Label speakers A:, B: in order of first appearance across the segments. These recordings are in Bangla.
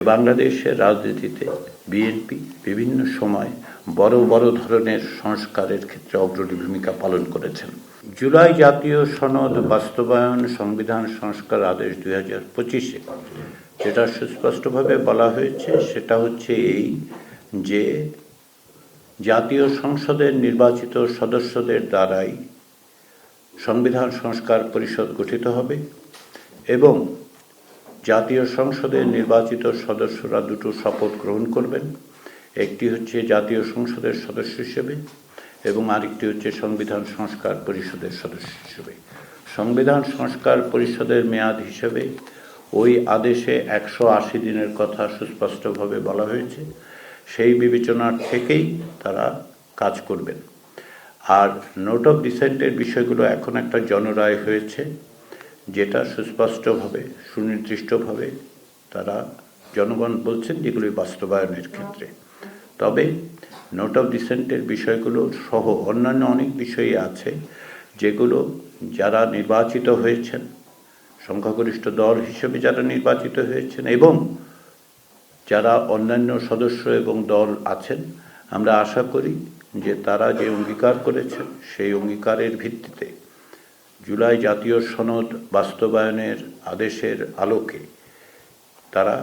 A: বাংলাদেশের রাজনীতিতে বিএনপি বিভিন্ন সময় বড় বড় ধরনের সংস্কারের ক্ষেত্রে অগ্রণী ভূমিকা পালন করেছেন। জুলাই জাতীয় সনদ বাস্তবায়ন সংবিধান সংস্কার আদেশ 2025-এ যেটা সুস্পষ্টভাবে বলা হয়েছে সেটা হচ্ছে এই যে জাতীয় সংসদের নির্বাচিত সদস্যদের দ্বারাই সংবিধান সংস্কার পরিষদ গঠিত হবে এবং জাতীয় সংসদের নির্বাচিত সদস্যরা দুটো শপথ গ্রহণ করবেন। একটি হচ্ছে জাতীয় সংসদের সদস্য হিসেবে এবং আরেকটি হচ্ছে সংবিধান সংস্কার পরিষদের সদস্য হিসেবে। সংবিধান সংস্কার পরিষদের মেয়াদ হিসেবে ওই আদেশে 180 দিনের কথা সুস্পষ্টভাবে বলা হয়েছে। সেই বিবেচনার থেকেই তারা কাজ করবেন। আর নোট অফ ডিসেন্টের বিষয়গুলো এখন একটা জনরায় হয়েছে, যেটা সুস্পষ্টভাবে সুনির্দিষ্টভাবে তারা জনগণ বলছেন যেগুলি বাস্তবায়নের ক্ষেত্রে। তবে নোট অফ ডিসেন্টের বিষয়গুলো সহ অন্যান্য অনেক বিষয়ই আছে যেগুলো যারা নির্বাচিত হয়েছেন, সংখ্যাগরিষ্ঠ দল হিসেবে যারা নির্বাচিত হয়েছেন এবং যারা অন্যান্য সদস্য এবং দল আছেন, আমরা আশা করি যে তারা যে অঙ্গীকার করেছেন সেই অঙ্গীকারের ভিত্তিতে জুলাই জাতীয় সনদ বাস্তবায়নের আদেশের আলোকে তারা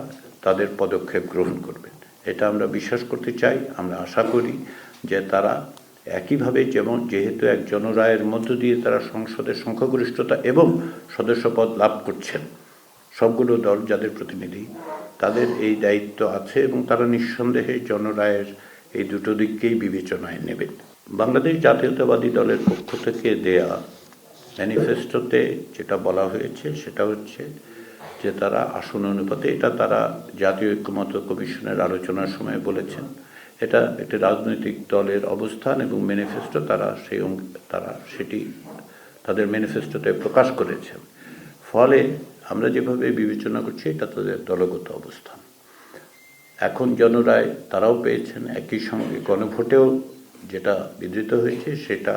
A: তাদের পদক্ষেপ গ্রহণ করবেন। এটা আমরা বিশ্বাস করতে চাই। আমরা আশা করি যে তারা একইভাবে যেহেতু এক জনরায়ের মধ্য দিয়ে তারা সংসদের সংখ্যাগরিষ্ঠতা এবং সদস্যপদ লাভ করছেন, সবগুলো দল যাদের প্রতিনিধি তাদের এই দায়িত্ব আছে এবং তারা নিঃসন্দেহে জনরায়ের এই দুটো দিককেই বিবেচনায় নেবেন। বাংলাদেশ জাতীয়তাবাদী দলের পক্ষ থেকে দেয়া ম্যানিফেস্টোতে যেটা বলা হয়েছে সেটা হচ্ছে যে তারা আসন অনুপাতে, এটা তারা জাতীয় ঐক্যমত্য কমিশনের আলোচনার সময় বলেছেন, এটা একটি রাজনৈতিক দলের অবস্থান এবং ম্যানিফেস্টো তারা সেটি তাদের ম্যানিফেস্টোতে প্রকাশ করেছেন। ফলে আমরা যেভাবে বিবেচনা করছি এটা তাদের দলগত অবস্থান। এখন জনরায় তারাও পেয়েছেন, একই সঙ্গে গণভোটেও যেটা বিধৃত হয়েছে সেটা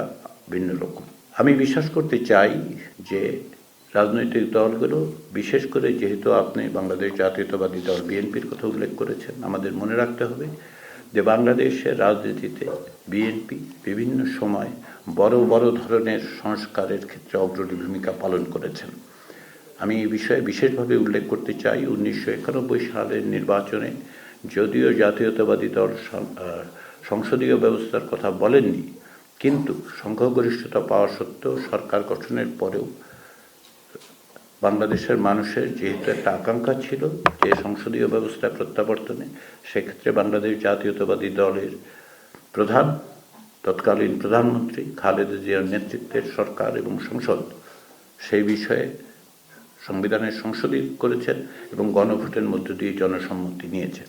A: ভিন্ন রকম। আমি বিশ্বাস করতে চাই যে রাজনৈতিক দলগুলো, বিশেষ করে যেহেতু আপনি বাংলাদেশ জাতীয়তাবাদী দল বিএনপির কথা উল্লেখ করেছেন, আমাদের মনে রাখতে হবে যে বাংলাদেশের রাজনীতিতে বিএনপি বিভিন্ন সময় বড় বড় ধরনের সংস্কারের ক্ষেত্রে অগ্রণী ভূমিকা পালন করেছেন। আমি এই বিষয়ে বিশেষভাবে উল্লেখ করতে চাই 1991 সালের নির্বাচনে যদিও জাতীয়তাবাদী দল সংসদীয় ব্যবস্থার কথা বলেননি, কিন্তু সংখ্যাগরিষ্ঠতা পাওয়া সত্ত্বেও সরকার গঠনের পরেও বাংলাদেশের মানুষের যেহেতু একটা আকাঙ্ক্ষা ছিল যে সংসদীয় ব্যবস্থায় প্রত্যাবর্তনে, সেক্ষেত্রে বাংলাদেশ জাতীয়তাবাদী দলের তৎকালীন প্রধানমন্ত্রী খালেদা জিয়ার নেতৃত্বের সরকার এবং সংসদ সেই বিষয়ে সংবিধানের সংশোধন করেছেন এবং গণভোটের মধ্য দিয়ে জনসম্মতি নিয়েছেন।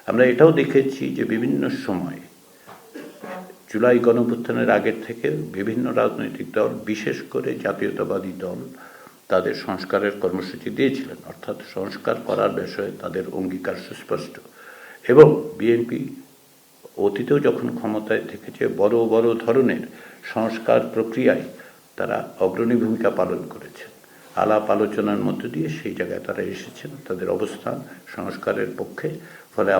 A: আমরা এটাও দেখেছি যে বিভিন্ন সময় জুলাই গণঅভ্যুত্থানের আগের থেকে বিভিন্ন রাজনৈতিক দল, বিশেষ করে জাতীয়তাবাদী দল, তাদের সংস্কারের কর্মসূচি দিয়েছিলেন, অর্থাৎ সংস্কার করার বিষয়ে তাদের অঙ্গীকার সুস্পষ্ট। এবং বিএনপি অতীতেও যখন ক্ষমতায় থেকেছে বড় বড় ধরনের সংস্কার প্রক্রিয়ায় তারা অগ্রণী ভূমিকা পালন করেছেন। আলাপ আলোচনার মধ্য দিয়ে সেই জায়গায় তারা এসেছেন, তাদের অবস্থান সংস্কারের পক্ষে। ফলে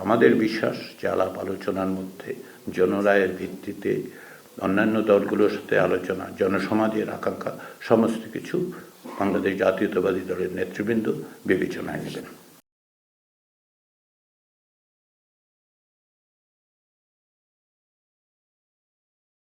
A: আমাদের বিশ্বাস যে আলাপ আলোচনার মধ্যে জনরায়ের ভিত্তিতে অন্যান্য দলগুলোর সাথে আলোচনা, জনসমাজের আকাঙ্ক্ষা, সমস্ত কিছু বাংলাদেশ জাতীয়তাবাদী দলের নেতৃবৃন্দ বিবেচনায় নেবেন।